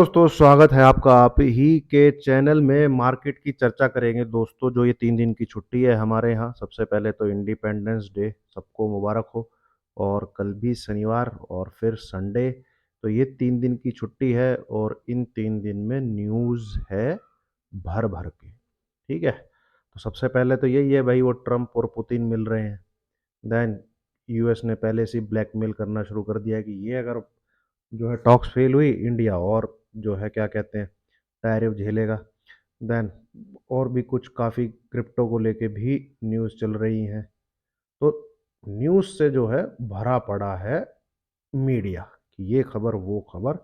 दोस्तों स्वागत है आपका आप ही के चैनल में। मार्केट की चर्चा करेंगे दोस्तों। जो ये 3 दिन की छुट्टी है हमारे यहाँ, सबसे पहले तो इंडिपेंडेंस डे सबको मुबारक हो। और कल भी शनिवार और फिर संडे। तो ये 3 दिन की छुट्टी है और इन 3 दिन में न्यूज़ है भर भर के। ठीक है, तो सबसे पहले तो यही है भाई, वो ट्रम्प और पुतिन मिल रहे हैं। देन यूएस ने पहले से ब्लैकमेल करना शुरू कर दिया है कि ये अगर जो है टॉक्स फेल हुई, इंडिया और जो है क्या कहते हैं टैरिफ झेलेगा। देन और भी कुछ काफ़ी क्रिप्टो को लेके भी न्यूज़ चल रही हैं। तो न्यूज़ से जो है भरा पड़ा है मीडिया कि ये खबर वो खबर।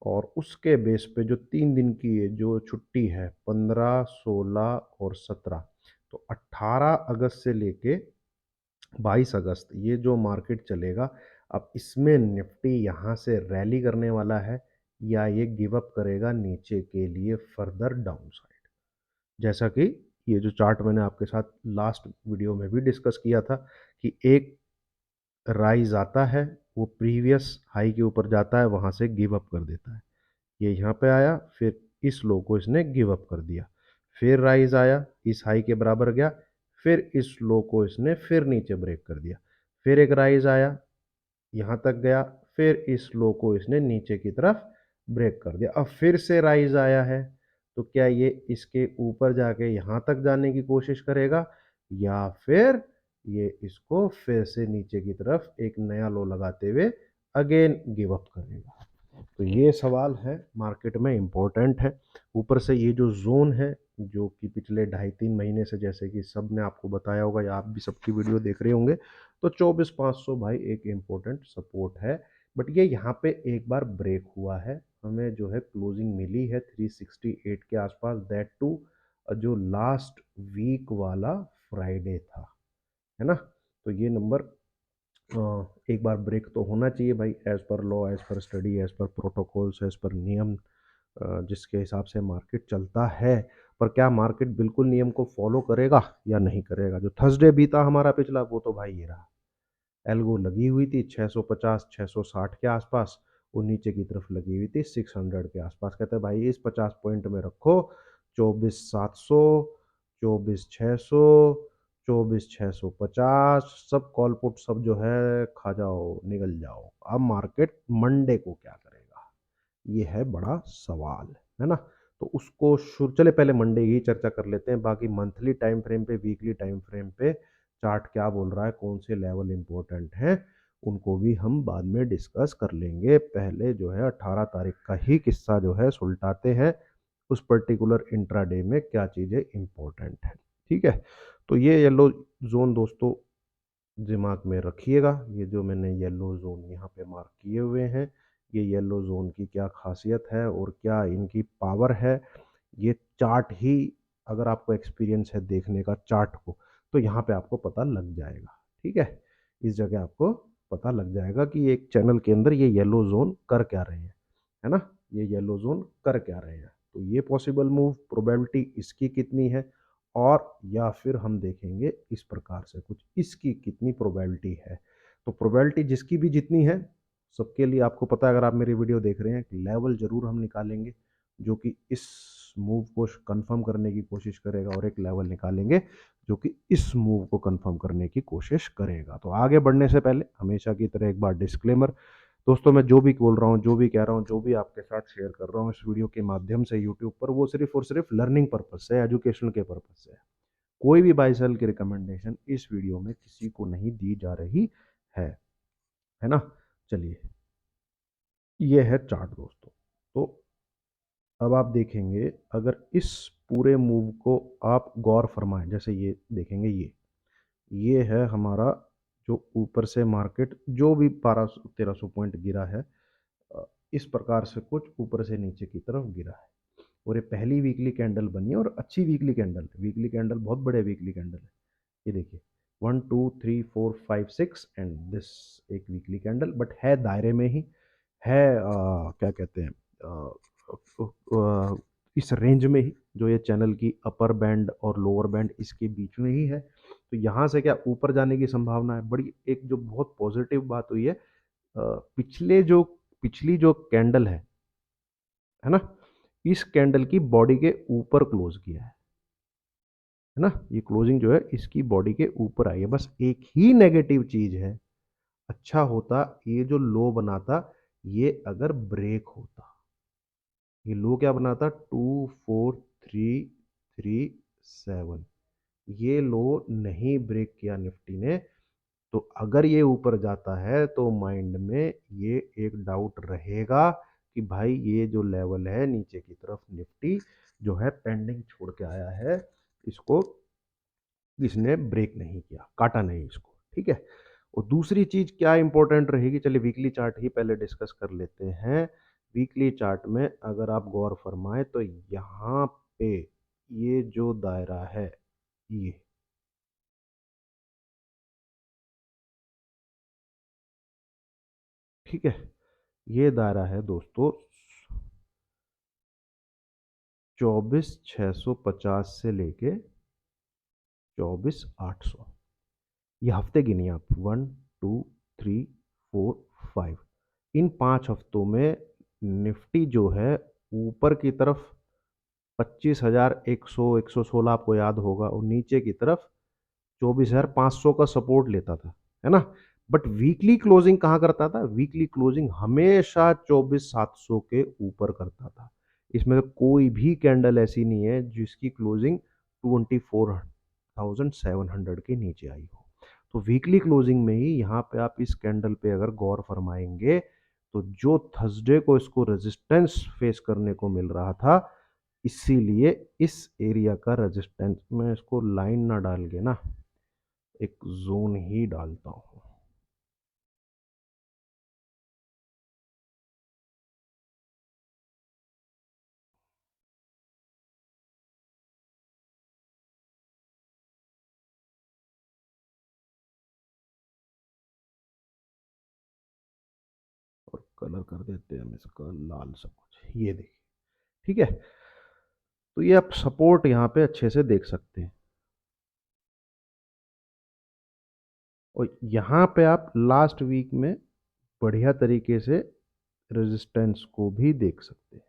और उसके बेस पे जो 3 दिन की ये जो छुट्टी है, 15, 16 और 17, तो 18 अगस्त से लेके 22 अगस्त ये जो मार्केट चलेगा। अब इसमें निफ्टी यहाँ से रैली करने वाला है या ये गिव अप करेगा नीचे के लिए फर्दर डाउन साइड। जैसा कि ये जो चार्ट मैंने आपके साथ लास्ट वीडियो में भी डिस्कस किया था कि एक राइज आता है, वो प्रीवियस हाई के ऊपर जाता है, वहाँ से गिव अप कर देता है। ये यहाँ पे आया, फिर इस लो को इसने गिव अप कर दिया, फिर राइज आया, इस हाई के बराबर गया, फिर इस लो को इसने फिर नीचे ब्रेक कर दिया, फिर एक राइज आया, यहाँ तक गया, फिर इस लो को इसने नीचे की तरफ ब्रेक कर दिया। अब फिर से राइज आया है, तो क्या ये इसके ऊपर जाके यहाँ तक जाने की कोशिश करेगा या फिर ये इसको फिर से नीचे की तरफ एक नया लो लगाते हुए अगेन गिव अप करेगा? तो ये सवाल है, मार्केट में इम्पोर्टेंट है। ऊपर से ये जो जोन है, जो कि पिछले 2.5-3 महीने से, जैसे कि सब ने आपको बताया होगा या आप भी सबकी वीडियो देख रहे होंगे, तो 24,500 भाई एक इम्पोर्टेंट सपोर्ट है। बट ये यहाँ पे एक बार ब्रेक हुआ है, हमें जो है क्लोजिंग मिली है 368 के आसपास, दैट टू जो लास्ट वीक वाला फ्राइडे था, है ना। तो ये नंबर एक बार ब्रेक तो होना चाहिए भाई, as per law, as per study, as per protocols, as per नियम, जिसके हिसाब से मार्केट चलता है। पर क्या मार्केट बिल्कुल नियम को फॉलो करेगा या नहीं करेगा? जो थर्सडे बीता हमारा पिछला, वो तो भाई ये रहा, एल्गो लगी हुई थी 650 660 के आसपास, वो नीचे की तरफ लगी हुई थी 600 के आसपास। कहते हैं भाई इस 50 पॉइंट में रखो, 24,700, 24,600, 24,650, सब कॉल पुट सब जो है खा जाओ, निकल जाओ। अब मार्केट मंडे को क्या करेगा, ये है बड़ा सवाल, है ना। तो उसको शुरू, चले पहले मंडे की चर्चा कर लेते हैं। बाकी मंथली टाइम फ्रेम पे, वीकली टाइम फ्रेम पे चार्ट क्या बोल रहा है, कौन से लेवल इंपॉर्टेंट हैं, उनको भी हम बाद में डिस्कस कर लेंगे। पहले जो है 18 तारीख का ही किस्सा जो है सुलटाते हैं, उस पर्टिकुलर इंट्राडे में क्या चीज़ें इंपॉर्टेंट है। ठीक है, तो ये येलो जोन दोस्तों दिमाग में रखिएगा। ये जो मैंने येलो जोन यहाँ पे मार्क किए हुए हैं, ये येलो जोन की क्या खासियत है और क्या इनकी पावर है, ये चार्ट ही, अगर आपको एक्सपीरियंस है देखने का चार्ट को, तो यहाँ पे आपको पता लग जाएगा। ठीक है, इस जगह आपको पता लग जाएगा कि एक चैनल के अंदर ये येलो जोन कर क्या रहे हैं, है ना। ये येलो जोन कर क्या रहे हैं, तो ये पॉसिबल मूव प्रोबेबिलिटी इसकी कितनी है, और या फिर हम देखेंगे इस प्रकार से कुछ, इसकी कितनी प्रोबेबिलिटी है। तो प्रोबेबिलिटी जिसकी भी जितनी है, सबके लिए आपको पता है, अगर आप मेरी वीडियो देख रहे हैं, लेवल जरूर हम निकालेंगे जो कि इस मूव को कंफर्म करने की कोशिश करेगा, और एक लेवल निकालेंगे जो कि इस मूव को कंफर्म करने की कोशिश करेगा। तो आगे बढ़ने से पहले हमेशा की तरह एक बार डिस्क्लेमर, दोस्तों मैं जो भी बोल रहा हूँ, जो भी कह रहा हूँ, जो भी आपके साथ शेयर कर रहा हूँ इस वीडियो के माध्यम से यूट्यूब पर, वो सिर्फ और सिर्फ लर्निंग पर्पज से, एजुकेशन के पर्पज से है। कोई भी बाय सेल की रिकमेंडेशन इस वीडियो में किसी को नहीं दी जा रही है ना। चलिए, ये है चार्ट दोस्तों। तो अब आप देखेंगे, अगर इस पूरे मूव को आप गौर फरमाएं, जैसे ये देखेंगे, ये है हमारा जो ऊपर से मार्केट जो भी 1200-1300 पॉइंट गिरा है, इस प्रकार से कुछ ऊपर से नीचे की तरफ गिरा है, और ये पहली वीकली कैंडल बनी है, और अच्छी वीकली कैंडल है, वीकली कैंडल बहुत बड़े वीकली कैंडल है। ये देखिए 1 2 3 4 5 6 एंड दिस एक वीकली कैंडल, बट है दायरे में ही है, क्या कहते हैं, इस रेंज में ही, जो ये चैनल की अपर बैंड और लोअर बैंड इसके बीच में ही है। तो यहाँ से क्या ऊपर जाने की संभावना है बड़ी। एक जो बहुत पॉजिटिव बात हुई है, पिछली जो कैंडल है, है ना, इस कैंडल की बॉडी के ऊपर क्लोज किया है ना, ये क्लोजिंग जो है इसकी बॉडी के ऊपर आई है। बस एक ही नेगेटिव चीज है, अच्छा होता ये जो लो बनाता, ये अगर ब्रेक होता, ये लो क्या बनाता, 24,337, ये लो नहीं ब्रेक किया निफ्टी ने, तो अगर ये ऊपर जाता है तो माइंड में ये एक डाउट रहेगा कि भाई ये जो लेवल है नीचे की तरफ निफ्टी जो है पेंडिंग छोड़ के आया है, इसको इसने ब्रेक नहीं किया, काटा नहीं इसको, ठीक है। और दूसरी चीज क्या इंपॉर्टेंट रहेगी, चलिए वीकली चार्ट ही पहले डिस्कस कर लेते हैं। वीकली चार्ट में अगर आप गौर फरमाएं तो यहाँ पे ये जो दायरा है, ये ठीक है, ये दायरा है दोस्तों 24,650 से लेके 24,800, ये हफ्ते गिनिए आप, 1, 2, 3, 4, 5, इन 5 हफ्तों में निफ्टी जो है ऊपर की तरफ 25,100 116 आपको याद होगा, और नीचे की तरफ 24,500 का सपोर्ट लेता था, है ना। बट वीकली क्लोजिंग कहाँ करता था, वीकली क्लोजिंग हमेशा 24,700 के ऊपर करता था। इसमें कोई भी कैंडल ऐसी नहीं है जिसकी क्लोजिंग 24,700 के नीचे आई हो। तो वीकली क्लोजिंग में ही यहाँ पे आप इस कैंडल पे अगर गौर फरमाएंगे, तो जो थर्सडे को इसको रेजिस्टेंस फेस करने को मिल रहा था, इसीलिए इस एरिया का रेजिस्टेंस, मैं इसको लाइन ना डाल के ना एक जोन ही डालता हूं, और कलर कर देते हैं हम इसका लाल सा कुछ, ये देखिए, ठीक है। तो ये आप सपोर्ट यहाँ पे अच्छे से देख सकते हैं, और यहाँ पे आप लास्ट वीक में बढ़िया तरीके से रेजिस्टेंस को भी देख सकते हैं,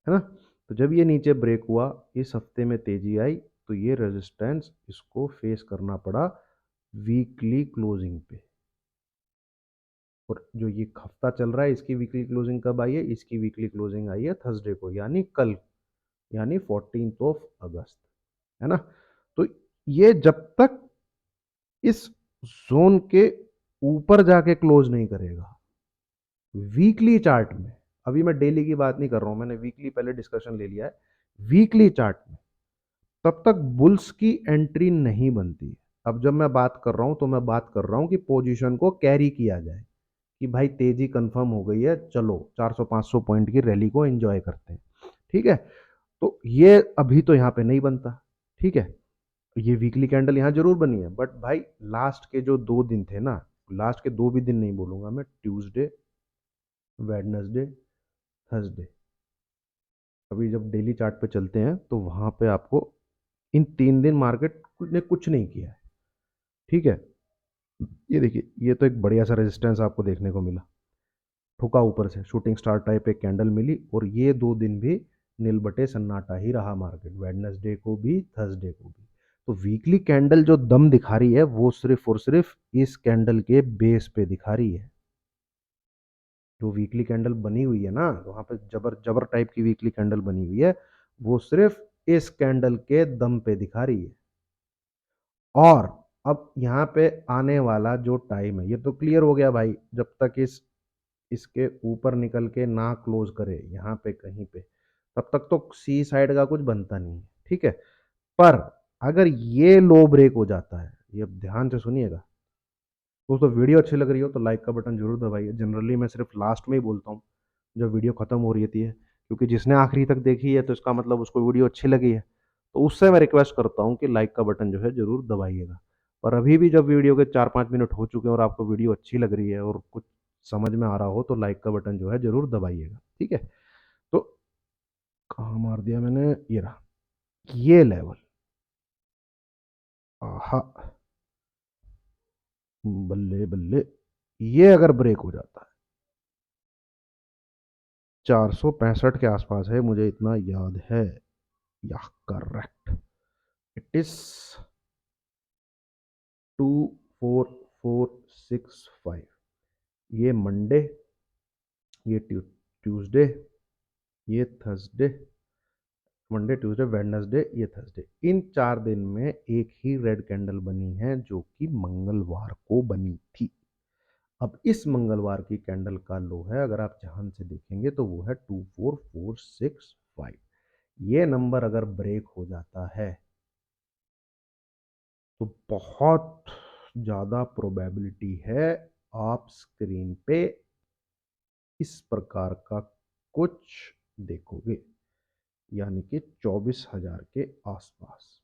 है ना। तो जब ये नीचे ब्रेक हुआ, इस हफ्ते में तेजी आई, तो ये रेजिस्टेंस इसको फेस करना पड़ा वीकली क्लोजिंग पे। और जो ये हफ्ता चल रहा है इसकी वीकली क्लोजिंग कब आई है, इसकी वीकली क्लोजिंग आई है थर्सडे को, यानी कल, यानी 14 अगस्त, है ना। तो ये जब तक इस जोन के ऊपर जाके क्लोज नहीं करेगा वीकली चार्ट में, अभी मैं डेली की बात नहीं कर रहा हूं, मैंने वीकली पहले डिस्कशन ले लिया है, वीकली चार्ट में तब तक बुल्स की एंट्री नहीं बनती। अब जब मैं बात कर रहा हूं तो मैं बात कर रहा हूं कि पोजीशन को कैरी किया जाए, कि भाई तेजी कंफर्म हो गई है, चलो 400 500 पॉइंट की रैली को एंजॉय करते हैं, ठीक है। तो ये अभी तो यहाँ पे नहीं बनता, ठीक है। ये वीकली कैंडल यहाँ जरूर बनी है, बट भाई लास्ट के जो 2 दिन थे ना, लास्ट के 2 भी दिन नहीं बोलूंगा मैं, ट्यूसडे, वेडनेसडे, थर्सडे, अभी जब डेली चार्ट पे चलते हैं तो वहां पे आपको इन 3 दिन मार्केट ने कुछ नहीं किया है, ठीक है। ये देखिए, ये तो एक बढ़िया सा रेजिस्टेंस आपको देखने को मिला, ठुका ऊपर से शूटिंग स्टार टाइप एक कैंडल मिली, और ये 2 दिन भी नील बटे सन्नाटा ही रहा मार्केट, वेडनेसडे को भी थर्सडे को भी। तो वीकली कैंडल जो दम दिखा रही है वो सिर्फ और सिर्फ इस कैंडल के बेस पे दिखा रही है। जो वीकली कैंडल बनी हुई है ना, वहां पे जबर जबर टाइप की वीकली कैंडल बनी हुई है, वो सिर्फ इस कैंडल के दम पे दिखा रही है। और अब यहाँ पे आने वाला जो टाइम है, ये तो क्लियर हो गया भाई, जब तक इसके ऊपर निकल के ना क्लोज करे यहाँ पे कहीं पे, तब तक तो सी साइड का कुछ बनता नहीं है, ठीक है। पर अगर ये लो ब्रेक हो जाता है, ये अब ध्यान से सुनिएगा दोस्तों, वीडियो अच्छी लग रही हो तो लाइक का बटन जरूर दबाइए। जनरली मैं सिर्फ लास्ट में ही बोलता हूँ जब वीडियो खत्म हो रही है, क्योंकि जिसने आखिरी तक देखी है तो इसका मतलब उसको वीडियो अच्छी लगी है, तो उससे मैं रिक्वेस्ट करता हूँ कि लाइक का बटन जो है जरूर दबाइएगा। पर अभी भी जब वीडियो के 4 5 मिनट हो चुके हैं और आपको वीडियो अच्छी लग रही है और कुछ समझ में आ रहा हो, तो लाइक का बटन जो है जरूर दबाइएगा, ठीक है। तो कहाँ मार दिया मैंने, ये रहा, ये लेवल, आहा, बल्ले बल्ले, ये अगर ब्रेक हो जाता है 465 के आसपास है, मुझे इतना याद है। या करेक्ट, इट इज 24465। ये मंडे, ये ट्यूसडे, ये थर्सडे, मंडे ट्यूसडे वेडनेसडे, ये थर्सडे, इन 4 दिन में एक ही रेड कैंडल बनी है जो कि मंगलवार को बनी थी। अब इस मंगलवार की कैंडल का लो है, अगर आप ध्यान से देखेंगे तो वो है 24465। ये नंबर अगर ब्रेक हो जाता है तो बहुत ज़्यादा प्रोबेबिलिटी है आप स्क्रीन पे इस प्रकार का कुछ देखोगे, यानी कि 24,000 के आसपास।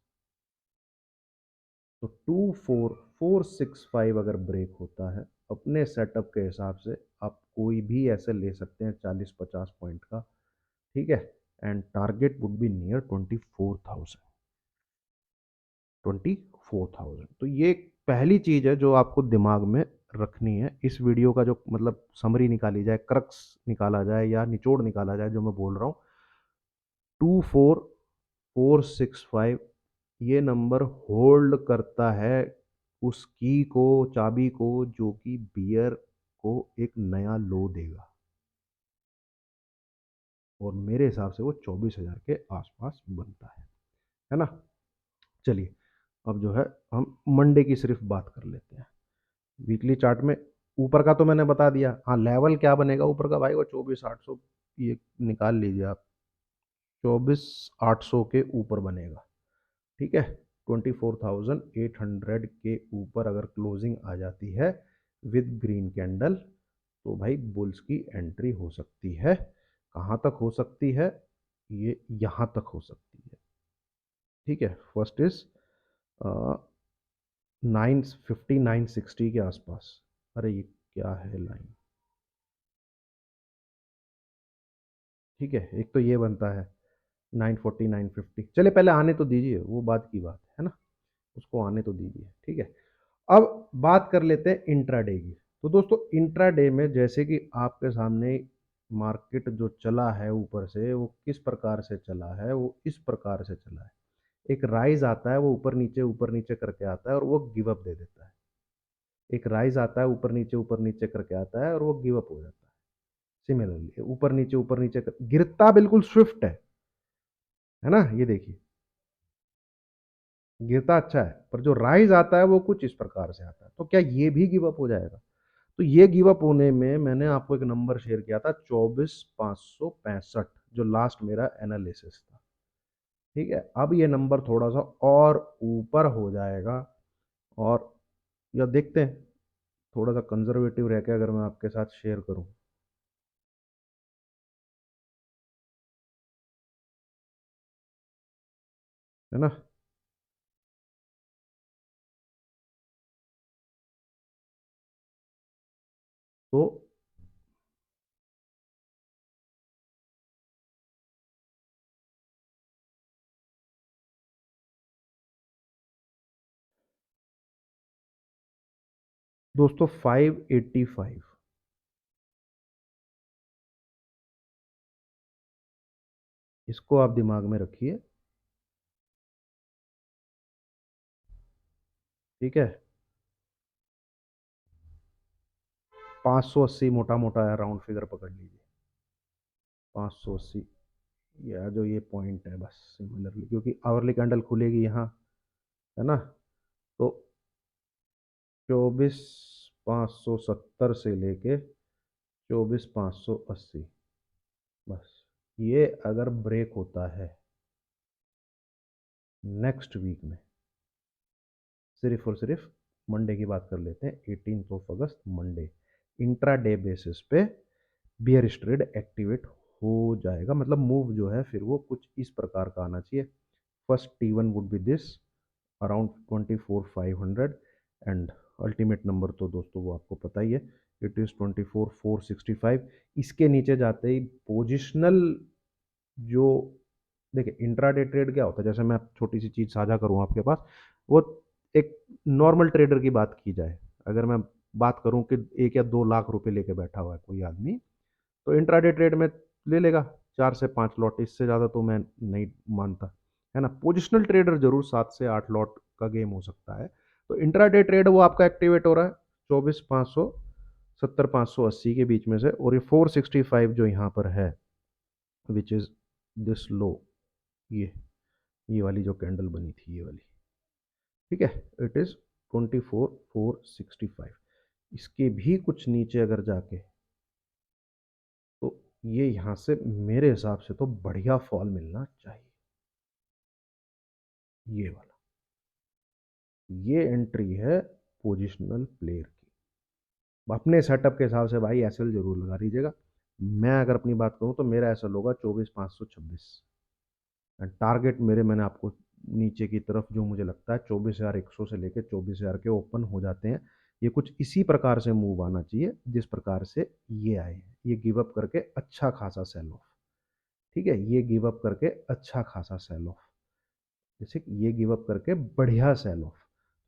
तो 24465 अगर ब्रेक होता है अपने सेटअप के हिसाब से, आप कोई भी ऐसे ले सकते हैं 40-50 पॉइंट का, ठीक है। And target would be near 24,000। तो ये पहली चीज है जो आपको दिमाग में रखनी है। इस वीडियो का जो मतलब समरी निकाली जाए, क्रक्स निकाला जाए या निचोड़ निकाला जाए, जो मैं बोल रहा हूँ, 24465 ये नंबर होल्ड करता है उस की को, चाबी को, जो कि बियर को एक नया लो देगा। और मेरे हिसाब से वो 24,000 के आसपास बनता है ना। चलिए, अब जो है हम मंडे की सिर्फ बात कर लेते हैं। वीकली चार्ट में ऊपर का तो मैंने बता दिया। हाँ, लेवल क्या बनेगा ऊपर का भाई, वो 24,800, ये निकाल लीजिए आप, 24,800 के ऊपर बनेगा, ठीक है। 24,800 के ऊपर अगर क्लोजिंग आ जाती है विद ग्रीन कैंडल, तो भाई बुल्स की एंट्री हो सकती है। कहाँ तक हो सकती है? ये यहाँ तक हो सकती है, ठीक है। फर्स्ट इज 950 के आसपास। अरे ये क्या है लाइन, ठीक है। एक तो ये बनता है 940 950, चले पहले आने तो दीजिए, वो बात की बात है ना, उसको आने तो दीजिए, ठीक है। अब बात कर लेते हैं इंट्राडे की। तो दोस्तों, इंट्राडे में जैसे कि आपके सामने मार्केट जो चला है ऊपर से, वो किस प्रकार से चला है, वो इस प्रकार से चला है। एक राइज आता है, वो ऊपर नीचे करके आता है और वो गिव अप दे देता है। एक राइज आता है, ऊपर नीचे करके आता है और वो गिव अप हो जाता है। सिमिलरली ऊपर नीचे गिरता बिल्कुल स्विफ्ट है ना। ये देखिए, गिरता अच्छा है, पर जो राइज आता है वो कुछ इस प्रकार से आता है। तो क्या ये भी गिव अप हो जाएगा? तो ये गिव अप होने में मैंने आपको एक नंबर शेयर किया था 24,565, जो लास्ट मेरा एनालिसिस था, ठीक है। अब ये नंबर थोड़ा सा और ऊपर हो जाएगा, और या देखते हैं, थोड़ा सा कंजर्वेटिव रह के अगर मैं आपके साथ शेयर करूं, है ना। तो दोस्तों 585, इसको आप दिमाग में रखिए, ठीक है। 580 मोटा मोटा है, राउंड फिगर पकड़ लीजिए, 580। या जो ये पॉइंट है बस सिमिलरली, क्योंकि आवरली कैंडल खुलेगी यहाँ, है ना। तो 24,570 से लेके 24,580, बस ये अगर ब्रेक होता है नेक्स्ट वीक में, सिर्फ और सिर्फ मंडे की बात कर लेते हैं, 18 अगस्त मंडे, इंट्रा डे बेसिस पे बियरिश ट्रेड एक्टिवेट हो जाएगा। मतलब मूव जो है फिर वो कुछ इस प्रकार का आना चाहिए। First T1 would be this, around 24,500, and ultimate number तो दोस्तों वो आपको पता ही है, इट इज़ 24,465। इसके नीचे जाते ही पोजिशनल, जो देखिए इंट्राडे ट्रेड क्या होता है, जैसे मैं छोटी सी चीज़ साझा करूँ आपके पास, वो एक नॉर्मल ट्रेडर की बात की जाए, अगर मैं बात करूं कि 1 या 2 लाख रुपए लेके बैठा हुआ है कोई आदमी, तो इंट्राडे ट्रेड में ले लेगा 4 से 5 लॉट, इससे ज़्यादा तो मैं नहीं मानता, है ना। पोजिशनल ट्रेडर जरूर 7 से 8 लॉट का गेम हो सकता है। तो इंट्राडे ट्रेड वो आपका एक्टिवेट हो रहा है 24,570 580 के बीच में से, और ये 465 जो यहाँ पर है, विच इज़ दिस लो, ये ये वाली जो कैंडल बनी थी, ये वाली, ठीक है, इट इज़ 24,465। इसके भी कुछ नीचे अगर जाके, तो ये यहाँ से मेरे हिसाब से तो बढ़िया फॉल मिलना चाहिए, ये वाला, ये एंट्री है पोजिशनल प्लेयर की। अपने सेटअप के हिसाब से भाई एसएल जरूर लगा लीजिएगा। मैं अगर अपनी बात करूं तो मेरा एसएल होगा 24,526, टारगेट मेरे, मैंने आपको नीचे की तरफ जो मुझे लगता है 24,100 से लेकर 24,000 के ओपन हो जाते हैं। ये कुछ इसी प्रकार से मूव आना चाहिए जिस प्रकार से ये आए हैं। ये गिव अप करके अच्छा खासा सेल ऑफ, ठीक है, ये गिव अप करके अच्छा खासा सेल ऑफ, जैसे कि ये गिव अप करके बढ़िया सेल ऑफ।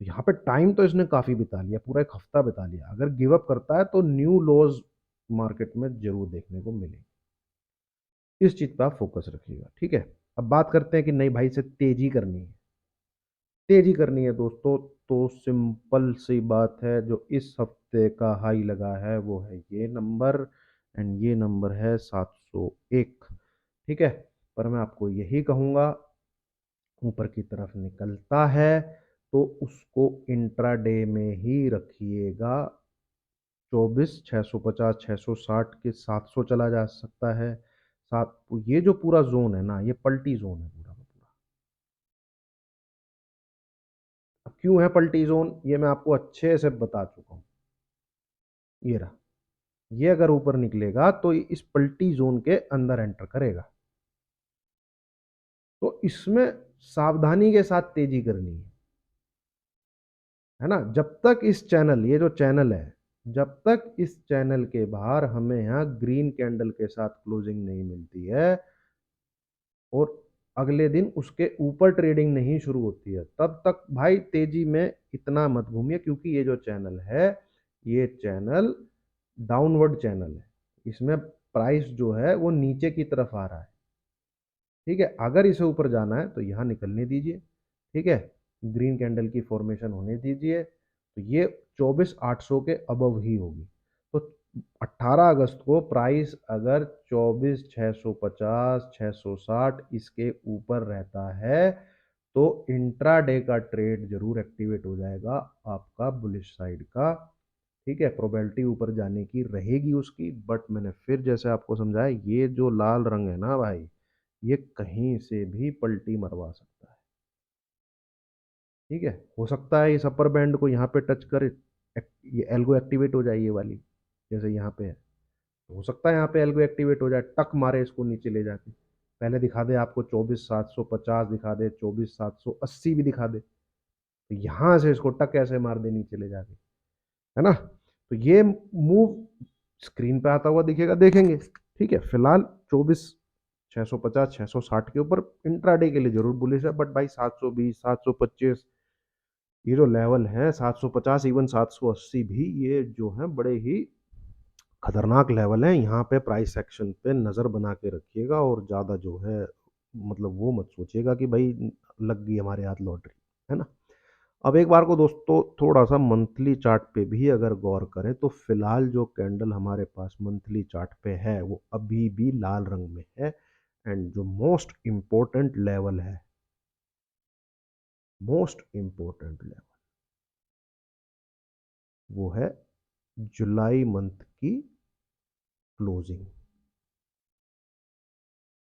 तो यहाँ पे टाइम तो इसने काफ़ी बिता लिया, पूरा एक हफ्ता बिता लिया। अगर गिव अप करता है तो न्यू लोज मार्केट में जरूर देखने को मिलेंगे। इस चीज़ पे आप फोकस रखिएगा, ठीक है। अब बात करते हैं कि नहीं भाई, से तेजी करनी है, तेजी करनी है दोस्तों, तो सिंपल सी बात है, जो इस हफ्ते का हाई लगा है वो है ये नंबर, एंड ये नंबर है 701, ठीक है। पर मैं आपको यही कहूँगा, ऊपर की तरफ निकलता है तो उसको इंट्राडे में ही रखिएगा। 24,650 660 के 700 चला जा सकता है। सात, ये जो पूरा जोन है ना, ये पलटी जोन है पूरा का पूरा। अब क्यों है पलटी जोन, ये मैं आपको अच्छे से बता चुका हूँ। ये रहा, ये अगर ऊपर निकलेगा तो ये इस पलटी जोन के अंदर एंटर करेगा। तो इसमें सावधानी के साथ तेजी करनी है ना। जब तक इस चैनल, ये जो चैनल है, जब तक इस चैनल के बाहर हमें यहाँ ग्रीन कैंडल के साथ क्लोजिंग नहीं मिलती है और अगले दिन उसके ऊपर ट्रेडिंग नहीं शुरू होती है, तब तक भाई तेजी में इतना मत घूमिए, क्योंकि ये जो चैनल है, ये चैनल डाउनवर्ड चैनल है। इसमें प्राइस जो है वो नीचे की तरफ आ रहा है, ठीक है। अगर इसे ऊपर जाना है तो यहाँ निकलने दीजिए, ठीक है, ग्रीन कैंडल की फॉर्मेशन होने दीजिए, तो ये 24,800 के अबव ही होगी। तो 18 अगस्त को प्राइस अगर 24,650 660 इसके ऊपर रहता है, तो इंट्राडे का ट्रेड जरूर एक्टिवेट हो जाएगा आपका बुलिश साइड का, ठीक है। प्रोबेबिलिटी ऊपर जाने की रहेगी उसकी, बट मैंने फिर जैसे आपको समझाया, ये जो लाल रंग है ना भाई, ये कहीं से भी पलटी मरवा सकता है, ठीक है। हो सकता है इस अपर बैंड को यहाँ पे टच करे, ये एल्गो एक्टिवेट हो जाए, ये वाली जैसे यहाँ पे है, तो हो सकता है यहाँ पे एल्गो एक्टिवेट हो जाए, टक मारे इसको नीचे ले जाके, पहले दिखा दे आपको 24,750 दिखा दे, 24,780 भी दिखा दे, तो यहाँ से इसको टक ऐसे मार दे नीचे ले जाके, है ना। तो ये मूव स्क्रीन पे आता हुआ दिखेगा, देखेंगे, ठीक है। फिलहाल 24,650 660 के ऊपर इंट्राडे के लिए जरूर बुलिश है, बट भाई 720 725 ये जो लेवल है, 750 इवन 780 भी, ये जो है बड़े ही खतरनाक लेवल है। यहाँ पे प्राइस एक्शन पे नज़र बना के रखिएगा, और ज़्यादा जो है मतलब वो मत सोचिएगा कि भाई लग गई हमारे हाथ लॉटरी, है ना। अब एक बार को दोस्तों थोड़ा सा मंथली चार्ट पे भी अगर गौर करें, तो फिलहाल जो कैंडल हमारे पास मंथली चार्ट पे है वो अभी भी लाल रंग में है, एंड जो मोस्ट इम्पोर्टेंट लेवल है, मोस्ट इम्पोर्टेंट लेवल, वो है जुलाई मंथ की क्लोजिंग,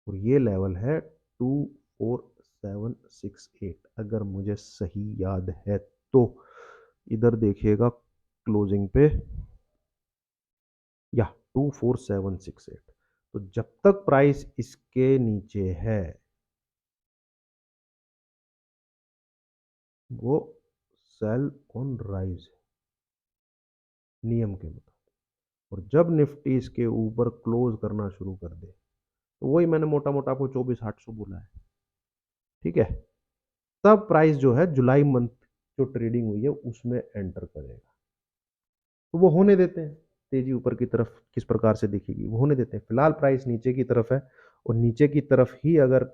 और ये लेवल है 24768, अगर मुझे सही याद है तो। इधर देखिएगा क्लोजिंग पे, या 24768, तो जब तक प्राइस इसके नीचे है वो सेल ऑन राइज नियम के मुताबिक, और जब निफ्टी इसके ऊपर क्लोज करना शुरू कर दे, तो वही मैंने मोटा मोटा आपको 24,800 बोला है, ठीक है, तब प्राइस जो है जुलाई मंथ जो ट्रेडिंग हुई है उसमें एंटर करेगा। तो वो होने देते हैं, तेजी ऊपर की तरफ किस प्रकार से दिखेगी वो होने देते हैं। फिलहाल प्राइस नीचे की तरफ है और नीचे की तरफ ही अगर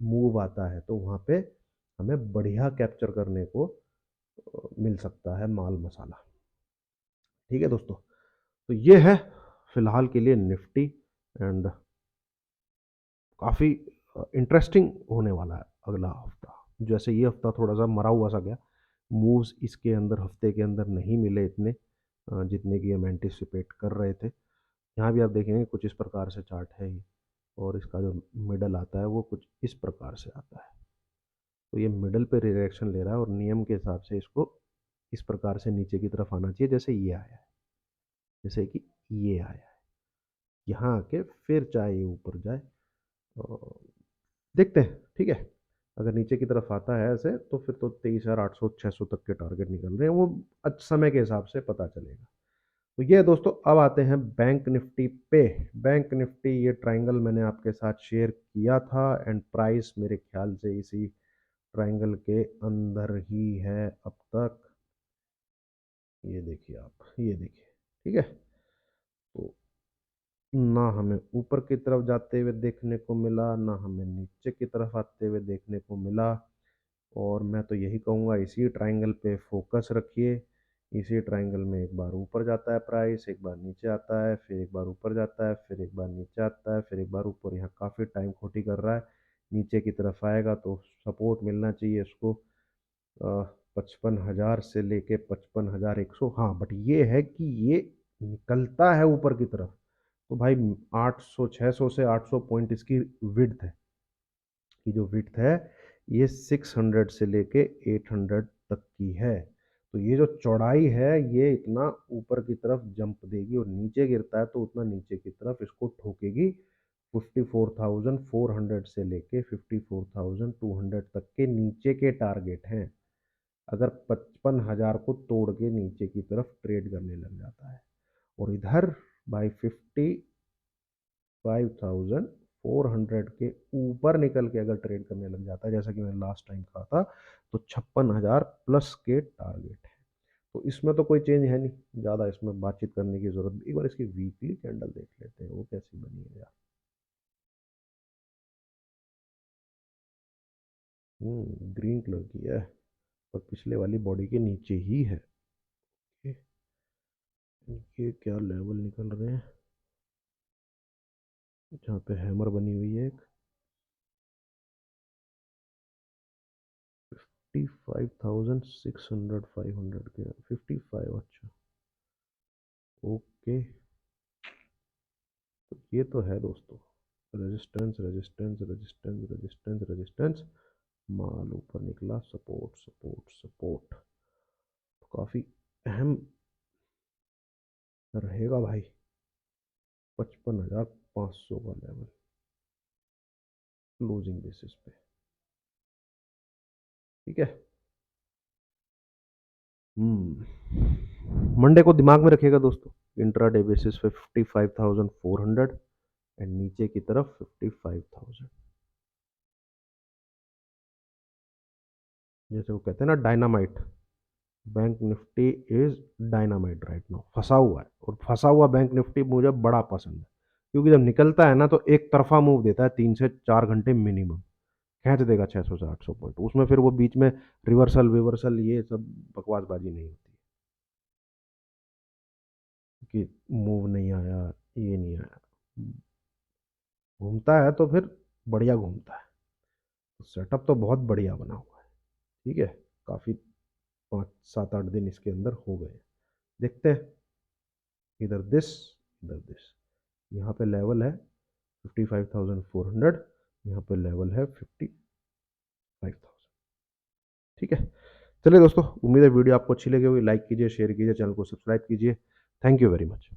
मूव आता है तो वहाँ पे हमें बढ़िया कैप्चर करने को मिल सकता है माल मसाला। ठीक है दोस्तों, तो ये है फिलहाल के लिए निफ्टी एंड काफ़ी इंटरेस्टिंग होने वाला है अगला हफ्ता। जैसे ये हफ्ता थोड़ा सा मरा हुआ सा गया, मूव्स इसके अंदर हफ्ते के अंदर नहीं मिले इतने जितने की हम एंटिसिपेट कर रहे थे। यहाँ भी आप देखेंगे कुछ इस प्रकार से चार्ट है ये, और इसका जो मिडल आता है वो कुछ इस प्रकार से आता है। तो ये मिडल पे रिएक्शन ले रहा है और नियम के हिसाब से इसको इस प्रकार से नीचे की तरफ आना चाहिए, जैसे ये आया है, जैसे कि ये आया है। यहाँ आके फिर चाहे ये ऊपर जाए, और देखते हैं। ठीक है, अगर नीचे की तरफ आता है ऐसे तो फिर तो 23,800 600 तक के टारगेट निकल रहे हैं, वो समय के हिसाब से पता चलेगा। तो ये दोस्तों, अब आते हैं बैंक निफ्टी पे। बैंक निफ्टी ये ट्रायंगल मैंने आपके साथ शेयर किया था एंड प्राइस मेरे ख्याल से इसी ट्रायंगल के अंदर ही है अब तक। ये देखिए आप, ये देखिए। ठीक है, तो ना हमें ऊपर की तरफ जाते हुए देखने को मिला, ना हमें नीचे की तरफ आते हुए देखने को मिला। और मैं तो यही कहूँगा, इसी ट्रायंगल पे फोकस रखिए। इसी ट्रायंगल में एक बार ऊपर जाता है प्राइस, एक बार नीचे आता है, फिर एक बार ऊपर जाता है, फिर एक बार नीचे आता है, फिर एक बार ऊपर। यहाँ काफ़ी टाइम खोटी कर रहा है, नीचे की तरफ आएगा तो सपोर्ट मिलना चाहिए इसको 55,000 से लेके 55,100। हाँ, बट ये है कि ये निकलता है ऊपर की तरफ तो भाई 800 600 से 800 पॉइंट इसकी विड्थ है, की जो विड्थ है ये 600 से लेके 800 तक की है। तो ये जो चौड़ाई है ये इतना ऊपर की तरफ जंप देगी, और नीचे गिरता है तो उतना नीचे की तरफ इसको ठोकेगी। 54,400 से लेके 54,200 तक के नीचे के टारगेट हैं, अगर 55,000 को तोड़ के नीचे की तरफ ट्रेड करने लग जाता है। और इधर बाई 55,400 के ऊपर निकल के अगर ट्रेड करने लग जाता है, जैसा कि मैंने लास्ट टाइम कहा था, तो 56,000 प्लस के टारगेट है। तो इसमें तो कोई चेंज है नहीं, ज़्यादा इसमें बातचीत करने की जरूरत। एक बार इसकी वीकली कैंडल देख लेते हैं वो कैसी बनी है यार। ग्रीन कलर की है और पिछले वाली बॉडी के नीचे ही है। ये क्या लेवल निकल रहे हैं, जहाँ पे हैमर बनी हुई है एक 55,600 500 के 55। अच्छा, ओके, तो ये तो है दोस्तों, resistance resistance resistance resistance resistance, माल ऊपर निकला, सपोर्ट सपोर्ट सपोर्ट। तो काफ़ी अहम रहेगा भाई 55,500 का लेवल क्लोजिंग बेसिस पे। ठीक है, मंडे को दिमाग में रखिएगा दोस्तों, इंट्राडे बेसिस पे 55,400 एंड नीचे की तरफ 55,000। जैसे वो कहते हैं ना dynamite, bank Nifty is dynamite right now, फंसा हुआ है। और फंसा हुआ बैंक निफ्टी मुझे बड़ा पसंद है, क्योंकि जब निकलता है ना तो एक तरफा मूव देता है, 3 से 4 घंटे मिनिमम खींच देगा 600 से 800 पॉइंट। उसमें फिर वो बीच में रिवर्सल विवर्सल ये सब बकवासबाजी नहीं होती कि मूव नहीं आया, ये नहीं आया। घूमता है तो फिर बढ़िया घूमता है। तो सेटअप तो बहुत बढ़िया बना हुआ है। ठीक है, काफ़ी 5 7 8 दिन इसके अंदर हो गए। देखते हैं, इधर दिस, इधर दिस। यहाँ पे लेवल है 55,400, यहाँ पे लेवल है 55,000। ठीक है, चलिए दोस्तों, उम्मीद है वीडियो आपको अच्छी लगी होगी। लाइक कीजिए, शेयर कीजिए, चैनल को सब्सक्राइब कीजिए। Thank you very much.